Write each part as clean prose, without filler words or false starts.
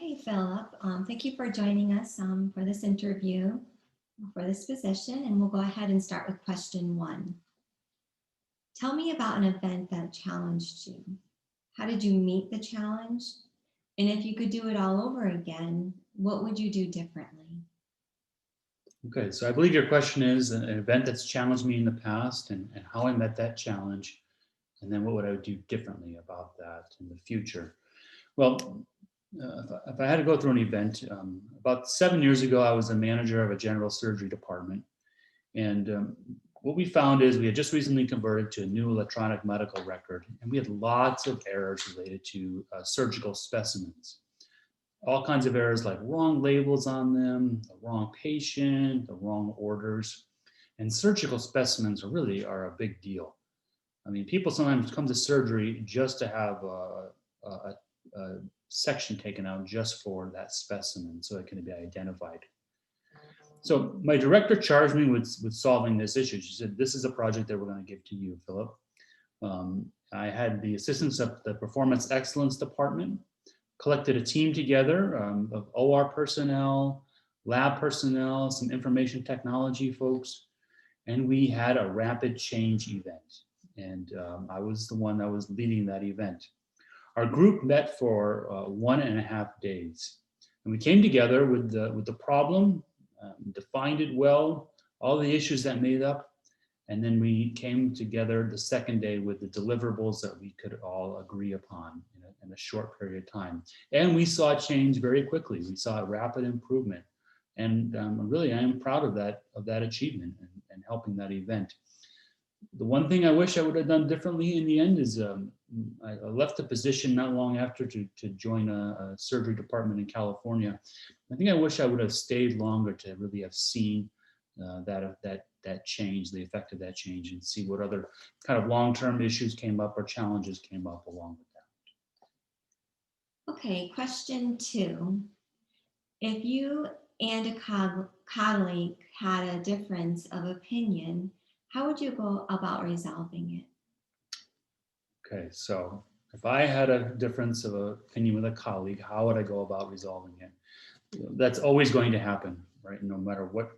Okay, Philip, thank you for joining us for this interview for this position, and we'll go ahead and start with question one. Tell me about an event that challenged you. How did you meet the challenge? And if you could do it all over again, what would you do differently? Okay, so I believe your question is an event that's challenged me in the past and how I met that challenge, and then what would I do differently about that in the future? Well, if I had to go through an event, about 7 years ago, I was a manager of a general surgery department. And what we found is we had just recently converted to a new electronic medical record, and we had lots of errors related to surgical specimens. All kinds of errors like wrong labels on them, the wrong patient, the wrong orders. And surgical specimens are a big deal. I mean, people sometimes come to surgery just to have a section taken out just for that specimen so it can be identified. So my director charged me with solving this issue. She said, this is a project that we're going to give to you, Philip. I had the assistance of the Performance Excellence Department, collected a team together of OR personnel, lab personnel, some information technology folks, and we had a rapid change event. And I was the one that was leading that event. Our group met for 1.5 days. And we came together with the problem, defined it well, all the issues that made up, and then we came together the second day with the deliverables that we could all agree upon in a short period of time. And we saw change very quickly. We saw a rapid improvement. And really, I am proud of that achievement and helping that event. The one thing I wish I would have done differently in the end is I left the position not long after to join a surgery department in California. I think I wish I would have stayed longer to really have seen that change, the effect of that change, and see what other kind of long-term issues came up or challenges came up along with that. Okay, question two. If you and a colleague had a difference of opinion, how would you go about resolving it? Okay, so if I had a difference of opinion with a colleague, how would I go about resolving it? That's always going to happen, right? No matter what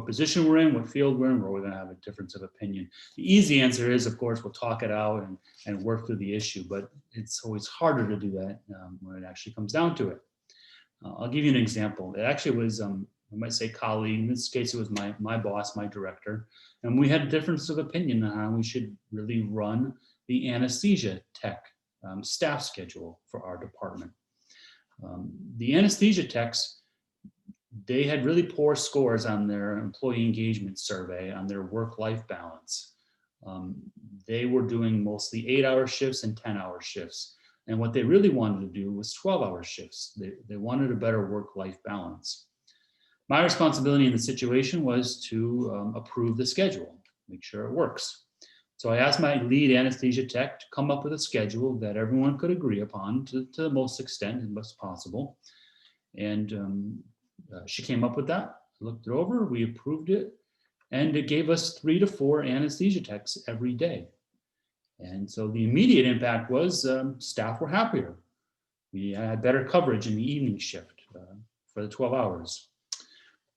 position we're in, what field we're in, we're going to have a difference of opinion. The easy answer is, of course, we'll talk it out and work through the issue, but it's always harder to do that when it actually comes down to it. I'll give you an example. It actually was, I might say colleague, in this case it was my boss, my director, and we had a difference of opinion on how we should really run the anesthesia tech staff schedule for our department. The anesthesia techs, they had really poor scores on their employee engagement survey, on their work-life balance. They were doing mostly 8-hour shifts and 10-hour shifts. And what they really wanted to do was 12-hour shifts. They wanted a better work-life balance. My responsibility in the situation was to approve the schedule, make sure it works. So I asked my lead anesthesia tech to come up with a schedule that everyone could agree upon to the most extent as possible. And she came up with that, looked it over, we approved it, and it gave us 3 to 4 anesthesia techs every day. And so the immediate impact was staff were happier. We had better coverage in the evening shift for the 12 hours.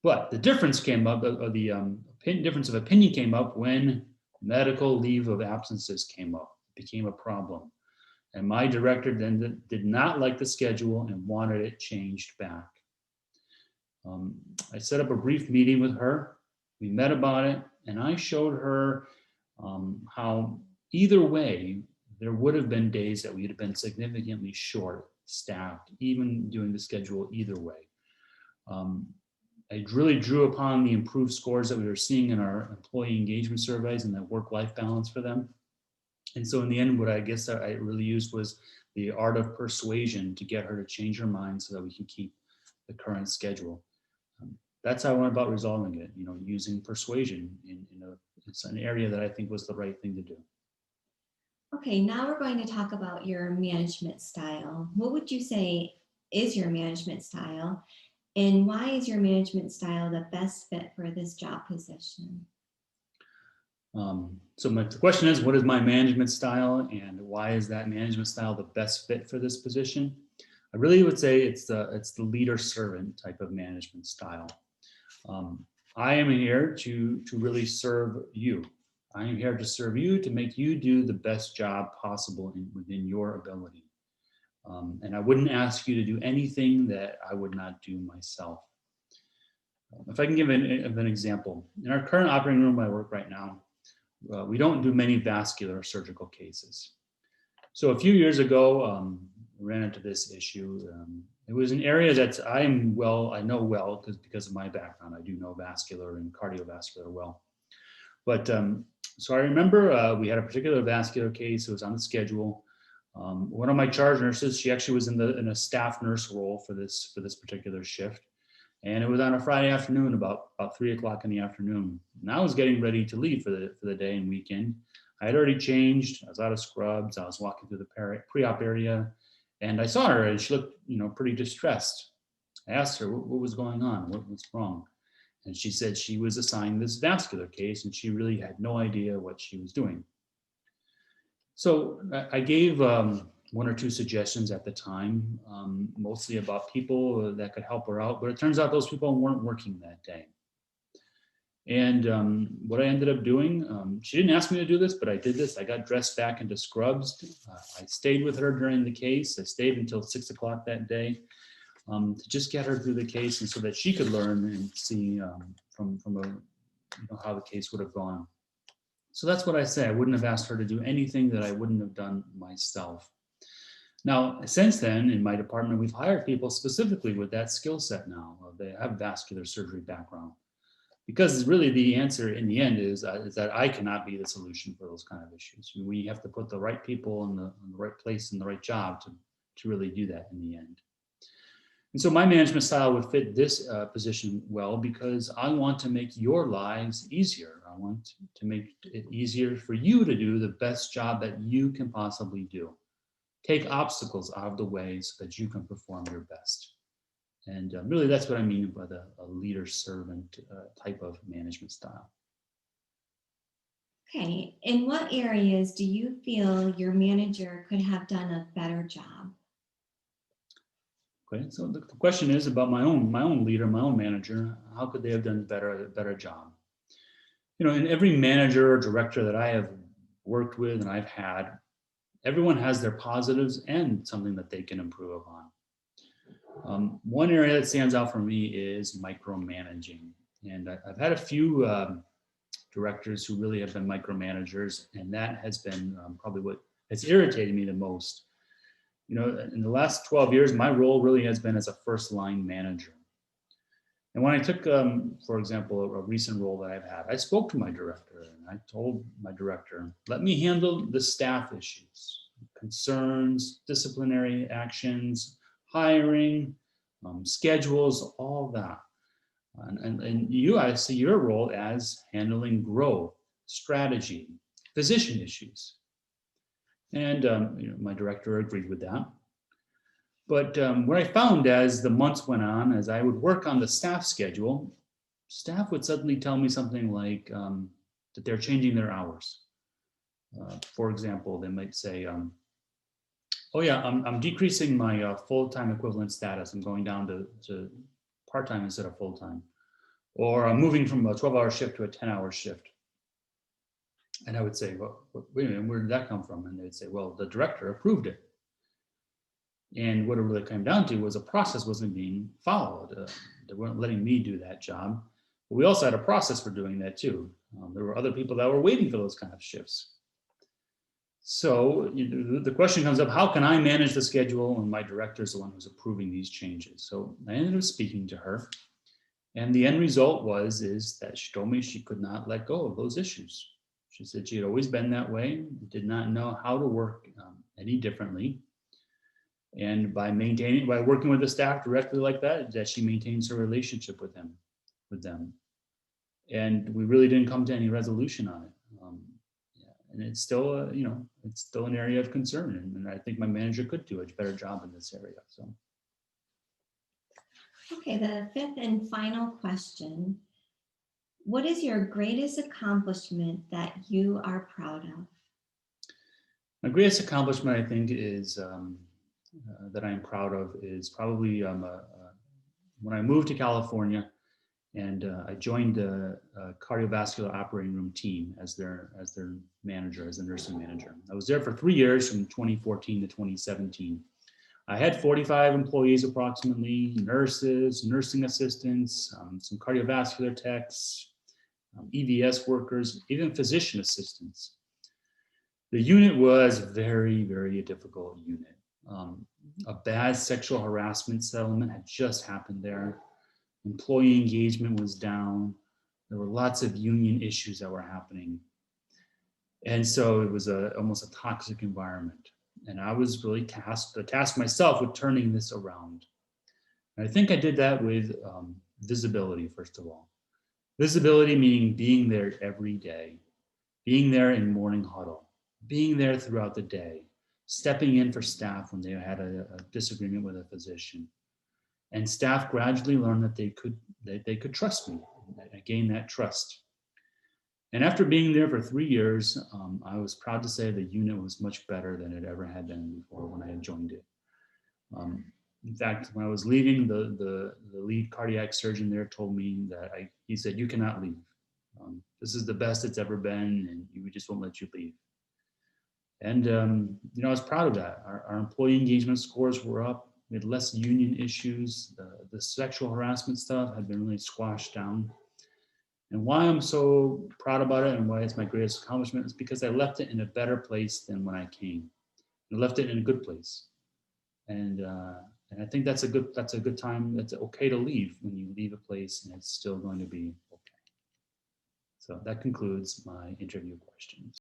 But the difference came up, difference of opinion came up when medical leave of absences came up, it became a problem. And my director then did not like the schedule and wanted it changed back. I set up a brief meeting with her. We met about it, and I showed her how either way, there would have been days that we had been significantly short staffed, even doing the schedule either way. I really drew upon the improved scores that we were seeing in our employee engagement surveys and that work-life balance for them. And so in the end, what I guess I really used was the art of persuasion to get her to change her mind so that we can keep the current schedule. That's how I went about resolving it, using persuasion it's an area that I think was the right thing to do. Okay, now we're going to talk about your management style. What would you say is your management style, and why is your management style the best fit for this job position? So the question is, what is my management style, and why is that management style the best fit for this position? I really would say it's the leader servant type of management style. I am here to really serve you. I am here to serve you, to make you do the best job possible within your ability. And I wouldn't ask you to do anything that I would not do myself. If I can give an example, in our current operating room I work right now, we don't do many vascular surgical cases. So a few years ago, I ran into this issue. It was an area that I know well because of my background. I do know vascular and cardiovascular well. But so I remember we had a particular vascular case. It was on the schedule. One of my charge nurses, she actually was in a staff nurse role for this particular shift. And it was on a Friday afternoon, about 3 o'clock in the afternoon. And I was getting ready to leave for the day and weekend. I had already changed. I was out of scrubs. I was walking through the pre-op area, and I saw her, and she looked, pretty distressed. I asked her what was going on, what's wrong, and she said she was assigned this vascular case, and she really had no idea what she was doing. So I gave one or two suggestions at the time, mostly about people that could help her out, but it turns out those people weren't working that day. And what I ended up doing, she didn't ask me to do this, but I did this. I got dressed back into scrubs. I stayed with her during the case. I stayed until 6 o'clock that day to just get her through the case, and so that she could learn and see from how the case would have gone. So that's what I say. I wouldn't have asked her to do anything that I wouldn't have done myself. Now, since then, in my department, we've hired people specifically with that skill set now. They have vascular surgery background. Because really the answer in the end is that I cannot be the solution for those kind of issues. We have to put the right people in the right place and the right job to really do that in the end. And so my management style would fit this position well, because I want to make your lives easier. I want to make it easier for you to do the best job that you can possibly do. Take obstacles out of the way so that you can perform your best. And really, that's what I mean by a leader-servant type of management style. Okay, in what areas do you feel your manager could have done a better job? Okay, so the question is about my own leader, my own manager. How could they have done a better job? In every manager or director that I have worked with and I've had, everyone has their positives and something that they can improve upon. One area that stands out for me is micromanaging. And I've had a few directors who really have been micromanagers, and that has been probably what has irritated me the most. In the last 12 years, my role really has been as a first line manager. And when I took, for example, a recent role that I've had, I spoke to my director and I told my director, let me handle the staff issues, concerns, disciplinary actions, hiring, schedules, all that. And I see your role as handling growth, strategy, physician issues. And my director agreed with that. But what I found as the months went on, as I would work on the staff schedule, staff would suddenly tell me something like that they're changing their hours. For example, they might say, oh yeah, I'm decreasing my full-time equivalent status. I'm going down to part-time instead of full-time. Or I'm moving from a 12-hour shift to a 10-hour shift. And I would say, well, wait a minute, where did that come from? And they'd say, well, the director approved it. And what it really came down to was a process wasn't being followed. They weren't letting me do that job. But we also had a process for doing that too. There were other people that were waiting for those kind of shifts. So the question comes up, how can I manage the schedule when my director is the one who's approving these changes? So I ended up speaking to her. And the end result is that she told me she could not let go of those issues. She said she had always been that way, did not know how to work any differently. And by working with the staff directly like that she maintains her relationship with them. And we really didn't come to any resolution on it. And it's still, it's still an area of concern. And I think my manager could do a better job in this area. So. Okay, the fifth and final question. What is your greatest accomplishment that you are proud of? My greatest accomplishment, I think, is that I'm proud of is probably when I moved to California and I joined the cardiovascular operating room team as their manager, as the nursing manager. I was there for 3 years from 2014 to 2017. I had 45 employees approximately, nurses, nursing assistants, some cardiovascular techs, EVS workers, even physician assistants. The unit was very, very difficult unit. A bad sexual harassment settlement had just happened there. Employee engagement was down. There were lots of union issues that were happening. And so it was almost a toxic environment. And I was really tasked myself with turning this around. And I think I did that with visibility, first of all. Visibility meaning being there every day, being there in morning huddle, being there throughout the day, stepping in for staff when they had a disagreement with a physician. And staff gradually learned that they could trust me. I gained that trust. And after being there for 3 years, I was proud to say the unit was much better than it ever had been before when I had joined it. In fact, when I was leaving, the lead cardiac surgeon there told me that he said, "You cannot leave. This is the best it's ever been, and we just won't let you leave." And I was proud of that. Our employee engagement scores were up. We had less union issues. The sexual harassment stuff had been really squashed down. And why I'm so proud about it and why it's my greatest accomplishment is because I left it in a better place than when I came. I left it in a good place. And I think that's a good time. It's okay to leave when you leave a place and it's still going to be okay. So that concludes my interview questions.